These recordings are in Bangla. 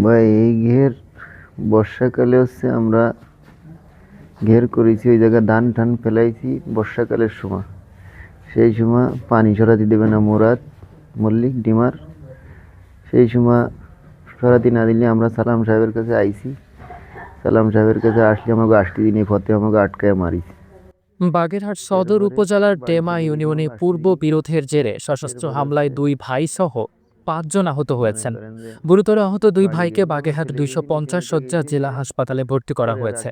ভাই এই ঘের বর্ষাকালে হচ্ছে আমরা ঘের করেছি, ওই জায়গায় ধান টান ফেলাইছি বর্ষাকালের সময়। সেই সময় পানি সরাতে দেবে না মুরাদ মল্লিক ডিমার। সেই সময় সরাতে না দিলে আমরা সালাম সাহেবের কাছে আইছি। সালাম সাহেবের কাছে আসলে আমাকে আসতে দিনে ফতে আমাকে আটকায় মারিছে। বাগেরহাট সদর উপজেলার ডেমা ইউনিয়নে পূর্ব বিরোধের জেরে সশস্ত্র হামলায় 2 ভাই সহ 5 জন আহত হয়েছেন। গুরুতর আহত 2 ভাইকে বাগেরহাট 250 শয্যা জেলা হাসপাতালে ভর্তি করা হয়েছে।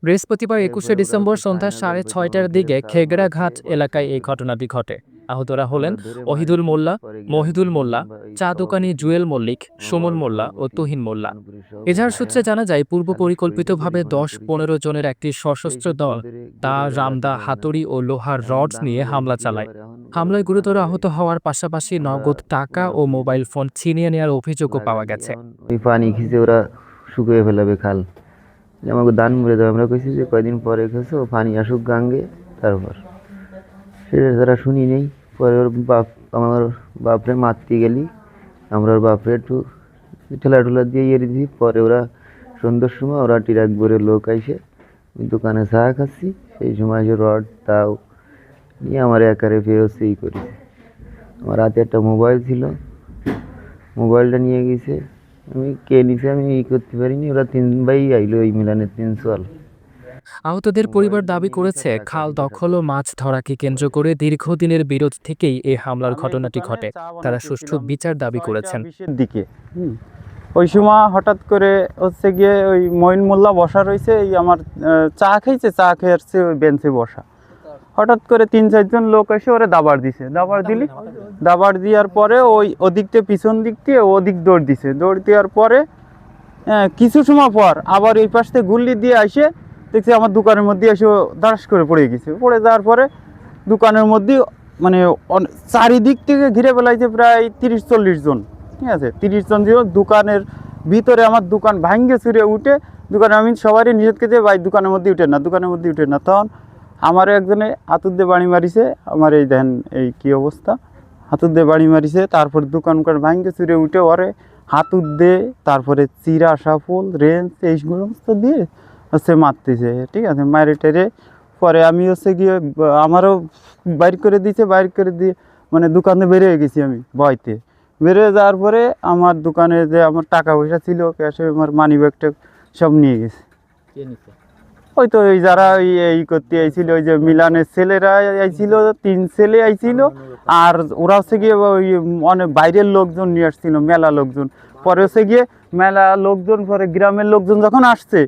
বৃহস্পতিবার 21শে ডিসেম্বর সন্ধ্যা 6:30টার দিকে খেগড়াঘাট এলাকায় এই ঘটনাটি ঘটে। আহতরা হলেন ওহিদুল মোল্লা, মহিদুল মোল্লা, চা দোকানি জুয়েল মল্লিক, সুমন মোল্লা ও তুহিন মোল্লা। এজাহার সূত্রে জানা যায়, পূর্ব পরিকল্পিতভাবে 10-15 জনের একটি সশস্ত্র দল দা, রামদা, হাতুড়ি ও লোহার রড নিয়ে হামলা চালায়। হামলায় গুরুতর আহত হওয়ার পাশাপাশি নগদ টাকা ও মোবাইল ফোন ছিনিয়ে নেওয়ার অভিযোগও পাওয়া গেছে। ওই পানি খিচে ওরা শুকিয়ে ফেলাবে খাল, আমাকে দান মরে যাবে। আমরা কইছি যে কয়দিন পরে খেয়েছো পানি আসুক গাঙ্গে, তারপর সেটা তারা শুনি নেই। পরে ওর বাপ, আমার বাপরে মারতে গেলি, আমরা ওর বাপরে একটু ঠেলা ঠুলা দিয়ে ইয়ে দিই। পরে ওরা সন্ধ্যার সময় ওরা টিরাক ভরে লোক আইসে দোকানে চা খাচ্ছি, সেই সময় যে রড তাও নিয়ে আমার একারে পেয়ে হচ্ছে ই করেছে। আমার হাতে একটা মোবাইল ছিল, মোবাইলটা নিয়ে গেছে। আমি কে নিছে আমি ই করতে পারিনি। ওরা 3 ভাই আইলো ওই মিলানের 3 চল। আহতদের পরিবার দাবি করেছে, খাল দখল ও মাছ ধরাকে কেন্দ্র করে দীর্ঘদিনের বিরোধ থেকেই এই হামলার ঘটনাটি ঘটে। তারা সুষ্ঠু বিচার দাবি করেছেন। দিকে ওই সময় হঠাৎ করে হচ্ছে গিয়ে ওই মঈন মোল্লা বসা রয়েছে, এই আমার চা খাইছে, চা খেয়ে আসছে ওই বেঞ্চে বসা। হঠাৎ করে 3-4 জন লোক এসে ওরে দাবার দিছে। দাবার দেওয়ার পরে ওই ওদিক দিয়ে পিছন দিক দিয়ে ওদিক দৌড় দিছে। দৌড় দেওয়ার পরে কিছু সময় পর আবার এই পাশ থেকে গুল্লি দিয়ে আসে দেখছি আমার দোকানের মধ্যে এসে দাঁড়াস করে পড়ে গেছে। পড়ে যাওয়ার পরে দোকানের মধ্যে মানে চারিদিক থেকে ঘিরে ফেলাইছে প্রায় 30-40 জন। ঠিক আছে, 30 জন ছিল দোকানের ভিতরে। আমার দোকান ভাঙ্গে চুরে উঠে দোকানে আমি সবারই নিষেধ করতে, ভাই দোকানের মধ্যে উঠে না, দোকানের মধ্যে উঠে না। তখন আমার একজনে হাতুর দিয়ে বাড়ি মারিছে। আমার এই দেখেন এই কী অবস্থা, হাতুর দিয়ে বাড়ি মারিছে। তারপর দোকান ভাঙ্গে চুরে উঠে ওরে হাতুর দিয়ে, তারপরে চিরা সাফল রেঞ্জ এই সমস্ত দিয়ে হচ্ছে মারতেছে। ঠিক আছে, মারে টেরে পরে আমি হচ্ছে গিয়ে আমারও বাইর করে দিয়েছে। বাইর করে দিয়ে মানে দোকানে বেরিয়ে গেছি আমি ভয়তে। বেরিয়ে যাওয়ার পরে আমার দোকানে যে আমার টাকা পয়সা ছিল, ক্যাশে আমার মানি ব্যাগটা সব নিয়ে গেছে। ওই তো ওই যারা এই করতে আইছিল, ওই যে মিলানের ছেলেরা আইছিল, 3 ছেলে আইছিল। আর ওরা হচ্ছে গিয়ে ওই অনেক বাইরের লোকজন নিয়ে আসছিল, মেলা লোকজন। পরে হচ্ছে গিয়ে মেলা লোকজন, পরে গ্রামের লোকজন যখন আসছে,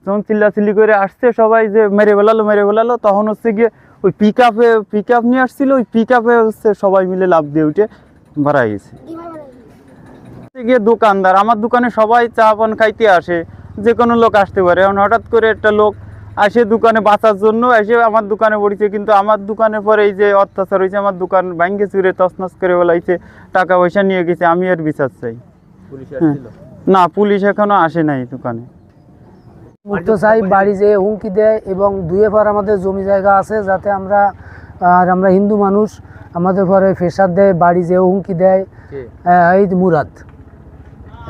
যখন চিল্লাচিল্লি করে আসছে সবাই যে মেরে ফেলালো, তখন হচ্ছে গিয়ে ওই পিক আপ নিয়ে আসছিল। ওই পিক আপে হচ্ছে সবাই মিলে লাফ দিয়ে উঠে ভাড়া গেছে। গিয়ে দোকানদার, আমার দোকানে সবাই চা পান খাইতে আসে, যে কোনো লোক আসতে পারে। এখন হঠাৎ করে একটা লোক আসে দোকানে বাঁচার জন্য এসে আমার দোকানে পড়েছে। কিন্তু আমার দোকানের পরে এই যে অত্যাচার হয়েছে, আমার দোকান ভাঙ্গে চুরে তছনছ করে ফেলাইছে, টাকা পয়সা নিয়ে গেছে। আমি এর বিচার চাই। না, পুলিশ এখনো আসে নাই দোকানে। মুক্ত সাহেব বাড়ি যেয়ে হুমকি দেয় এবং 2 একর আমাদের জমি জায়গা আছে, যাতে আমরা হিন্দু মানুষ, আমাদের ঘরে প্রেশার দেয়, বাড়ি যেয়ে হুমকি দেয়। এই মুরাদ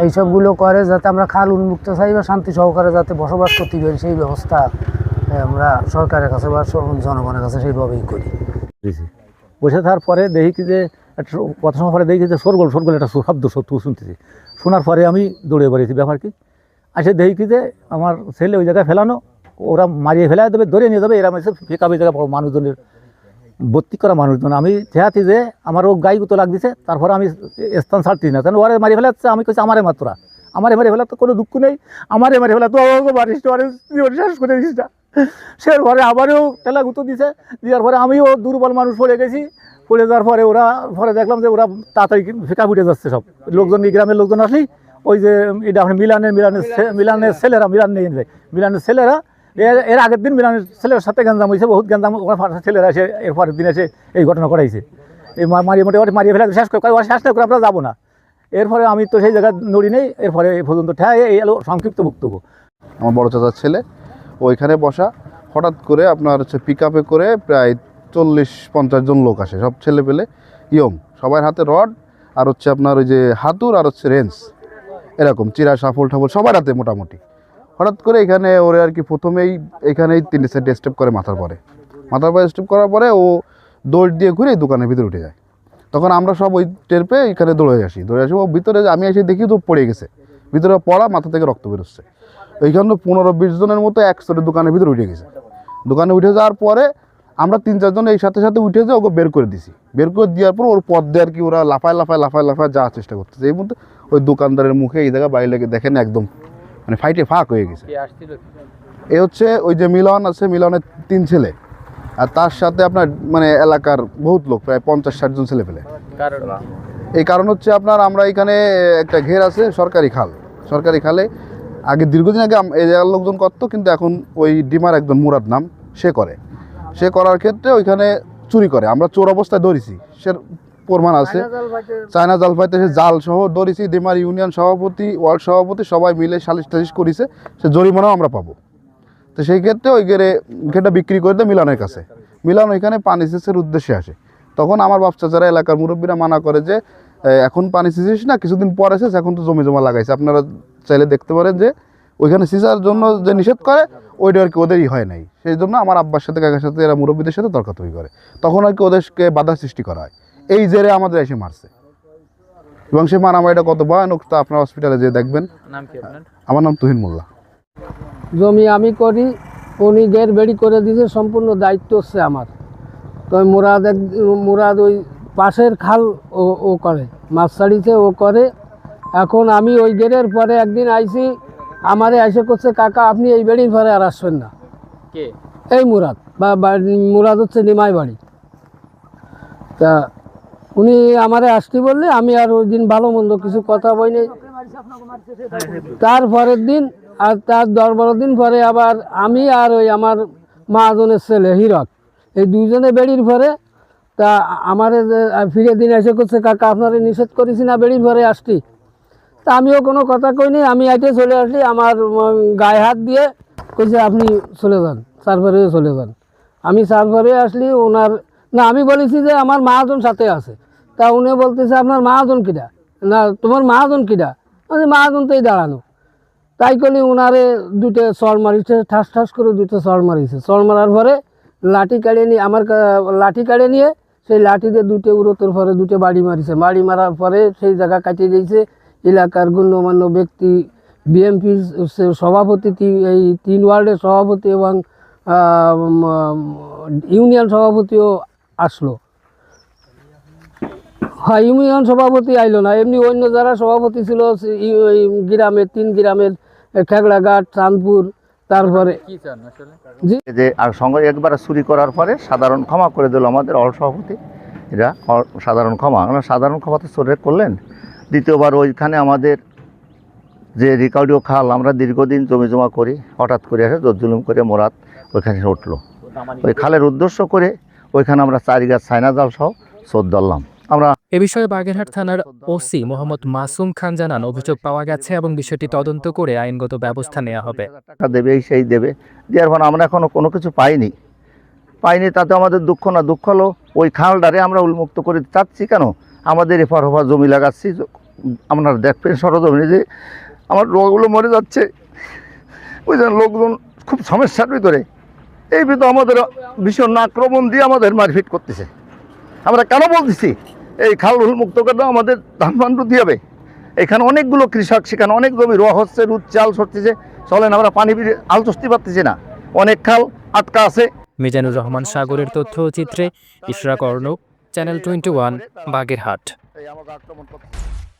এইসবগুলো করে, যাতে আমরা খাল উন্মুক্ত চাই বা শান্তি সহকারে যাতে বসবাস করতে পারি, সেই ব্যবস্থা আমরা সরকারের কাছে বা জনগণের কাছে সেইভাবেই করি। বসে থাকার পরে দেখি যে একটা কথা সময় পরে দেখি যে সরগোল একটা শব্দ শুনতেছি। শোনার পরে আমি দৌড়ে বেরিয়েছি। ব্যাপার কি, আসে দেখি যে আমার ছেলে ওই জায়গায় ফেলানো, ওরা মারিয়ে ফেলা দেবে, ধরে নিয়ে যাবে। এরা এসে ফেকাবে জায়গা মানুষজনের ভর্তি করা মানুষজন। আমি চেহাতি যে আমারও গায়ে গুতো লাগতেছে, তারপরে আমি স্থান ছাড়তেছি না, কারণ ওরা মারিয়ে ফেলাচ্ছে। আমি কইছি আমারে মাত্রা, আমারে মারিয়ে ফেলা তো কোনো দুঃখ নেই, আমারে মারিয়ে ফেলা তো মারিস শেষ করে দিস না। সে ঘরে আবারও ঠেলা গুঁতো দিছে। দেওয়ার পরে আমিও দুর্বল মানুষ পড়ে গেছি। পড়ে যাওয়ার পরে ওরা পরে দেখলাম যে ওরা তাড়াতাড়ি ফেঁকা ফুটে যাচ্ছে সব লোকজন। গ্রামের লোকজন আসলেই ওই যে এটা মিলানের ছেলেরা, মিলানের ছেলেরা এর আগের দিন মিলানের ছেলের সাথে গ্যাঞ্জাম হয়েছে, বহুত গ্যাঞ্জাম। ওরা ছেলেরা এসে এর পরের দিন এসে এই ঘটনা করাইছে। এই মোটামুটি মারিয়ে ফেলা শেষ করে শেষ না করে আমরা যাবো না। এরপরে আমি তো সেই জায়গায় নড়ি নেই। এরপরে এই পর্যন্ত এই এলো সংক্ষিপ্ত বক্তব্য। আমার বড় চাচার ছেলে ওইখানে বসা, হঠাৎ করে আপনার হচ্ছে পিক আপে করে প্রায় 40-50 জন লোক আসে, সব ছেলে পেলে ইয়ং, সবার হাতে রড আর হচ্ছে আপনার ওই যে হাতুর আর হচ্ছে রেঞ্জ। এরকম চিরা সাফল ঠাফল সবার হাতে মোটামুটি। হঠাৎ করে এখানে ওরে আর কি প্রথমেই এখানেই 3 স্টেপ করে মাথার পরে স্টেপ করার পরে ও দৌড় দিয়ে ঘুরে দোকানের ভিতরে উঠে যায়। তখন আমরা সব ওই টের পেয়ে এখানে দৌড়ে আসি ও ভিতরে, আমি এসে দেখি তো পড়ে গেছে, ভিতরে পড়া, মাথা থেকে রক্ত বেরোচ্ছে। ওইখানে 15-20 জনের মতো একসাথে দোকানের ভিতরে উঠে গেছে। দোকানে উঠে যাওয়ার পরে আমরা 3-4 জন এই সাথে সাথে উঠে ওকে বের করে দিছি। বের করে দেওয়ার পর ওর পথ দিয়ে আর কি ওরা লাফায় যাওয়ার চেষ্টা করতেছে। এই মধ্যে ওই দোকানদারের মুখে এই জায়গায় বাইরে লেগে দেখেন একদম মানে ফাইটে ফাঁক হয়ে গেছে। এ হচ্ছে ওই যে মিলন আছে, মিলনের 3 ছেলে, আর তার সাথে আপনার মানে এলাকার বহুত লোক, প্রায় 50-60 জন ছেলে পেলে। এই কারণ হচ্ছে আপনার আমরা এখানে একটা ঘের আছে সরকারি খালে আগে দীর্ঘদিন আগে এই জায়গার লোকজন করতো, কিন্তু এখন ওই ডিমার একজন মুরাদ নাম সে করার ক্ষেত্রে ওইখানে চুরি করে। আমরা চোর অবস্থায় ধরেছি, সে প্রমাণ আছে। চায়না জাল পাইতে সে জাল সহ ধরেছি। ডিমার ইউনিয়ন সভাপতি, ওয়ার্ড সভাপতি সবাই মিলে সালিশ টালিশ করেছে, সে জরিমানাও আমরা পাবো। তো সেই ক্ষেত্রে ওই ঘেরটা বিক্রি করে দেয় মিলনের কাছে। মিলন ওইখানে পানি সেচের উদ্দেশ্যে আসে। তখন আমার বাপ চাচারা এলাকার মুরব্বীরা মানা করে যে এখন পানি সিঁচিস না, কিছুদিন পরে শেষ, এখন তো জমি জমা লাগাইছে, আপনারা চাইলে দেখতে পারেন যে ওইখানে সিঁচার জন্য যে নিষেধ করে ওইটা আর কি ওদেরই হয় নাই। সেই জন্য আমার আব্বার সাথে কাকার সাথে এরা মুরব্বীদের সাথে তর্কাতর্কি করে, তখন আর কি ওদেরকে বাধা সৃষ্টি করা হয়। এই জেরে আমাদের এসে মারছে, এবং সে মারামারিটা কত ভয়ানক তা আপনার হসপিটালে যেয়ে দেখবেন। আমার নাম তুহিন মোল্লা। জমি আমি করি, উনি গের বেড়ি করে দিয়েছে, সম্পূর্ণ দায়িত্ব হচ্ছে আমার। তো মুরাদ ওই পাশের খাল ও করে, মাছ ছাড়িছে ও করে। এখন আমি ওই গেরের পরে একদিন আইছি, আমারে এসে করছে কাকা আপনি এই বেড়ির পরে আর আসবেন না। এই মুরাদ মুরাদ হচ্ছে নিমাই বাড়ি। তা উনি আমারে আসতে বললে আমি আর ওই দিন ভালো মন্দ কিছু কথা বইনি। তার পরের দিন আর তার 10-12 দিন পরে আবার আমি আর ওই আমার মহাজনের ছেলে হীরক, এই 2 জনে বেড়ির পরে। তা আমারে ফিরে দিন এসে করছে কাকা আপনারে নিষেধ করেছি না বেড়ির পরে আসছি। তা আমিও কোনো কথা কইনি, আমি আইতে চলে আসলি, আমার গায়ে হাত দিয়ে কইছে আপনি চলে যান, সার্ভারে চলে যান। আমি সার্ভারে আসলি, ওনার না আমি বলেছি যে আমার মহাজন সাথে আছে। তা উনি বলতেছে আপনার মহাজন কিটা, না তোমার মহাজন কিটা, মানে মহাজন তোই দাঁড়ানো। তাই করলি ওনারে 2টে চড় মারিছে, ঠাস করে 2টে চড় মারিছে। চড় মারার পরে লাঠি কাড়ে নিয়ে লাঠি কাড়ে নিয়ে সেই লাঠি দিয়ে 2টে উড়োতের পরে 2টে বাড়ি মারিছে। বাড়ি মারার পরে সেই জায়গা কাটিয়ে দিয়েছে। এলাকার গণ্যমান্য ব্যক্তি, বিএমপির সভাপতি, এই 3 ওয়ার্ডের সভাপতি এবং ইউনিয়ন সভাপতিও আসলো। হ্যাঁ, ইউনিয়ন সভাপতি আইলো না, এমনি অন্য যারা সভাপতি ছিল গ্রামের 3 গ্রামের, খেগড়াঘাট, চাঁদপুর, তারপরে যে আর সঙ্গে একবার চুরি করার পরে সাধারণ ক্ষমা করে দিল আমাদের অল সভাপতি। এরা সাধারণ ক্ষমা, সাধারণ ক্ষমাতে চোরে করলেন। দ্বিতীয়বার ওইখানে আমাদের যে রিকাউডিও খাল, আমরা দীর্ঘদিন জমি জমা করি, হঠাৎ করে এসে জুলুম করে মোরাদ ওইখানে উঠলো। ওই খালের উদ্দেশ্য করে ওইখানে আমরা 4 গাছ চায়না জাল সহ চোর ধরলাম আমরা। এ বিষয়ে বাগেরহাট থানার ওসি মোহাম্মদ মাসুম খান জানান, অভিযোগ পাওয়া গেছে এবং বিষয়টি তদন্ত করে আইনগত ব্যবস্থা নেওয়া হবে। টাকা দেবে, সেই দেবে, দেওয়ার পর আমরা এখনো কোনো কিছু পাইনি। তাতে আমাদের দুঃখ না, দুঃখ হলো ওই খালটারে আমরা উন্মুক্ত করে চাচ্ছি কেন, আমাদের এফার ওফার জমি লাগাচ্ছি। আপনারা দেখবেন সরজমিনে যে আমার রোগগুলো মরে যাচ্ছে, ওই জন্য লোকজন খুব সমস্যার ভিতরে। এই ভিতরে আমাদের ভীষণ আক্রমণ দিয়ে আমাদের মারপিট করতেছে। আমরা কেন বলতেছি এই খাল উন্মুক্ত করে দাও, আমাদের ধান ফান দিয়ে হবে। এখানে অনেকগুলো কৃষক, সেখানে অনেক জমি রোয়া হচ্ছে, রুদ চাল সরতেছে, চলেন আমরা পানি আল চষতে পারতেছি না, অনেক খাল আটকা আছে। মিজানুর রহমান সাগরের তথ্যচিত্রে ইশরাক অর্ণব, চ্যানেল 21, বাগেরহাট। আমাকে আক্রমণ করতেছে।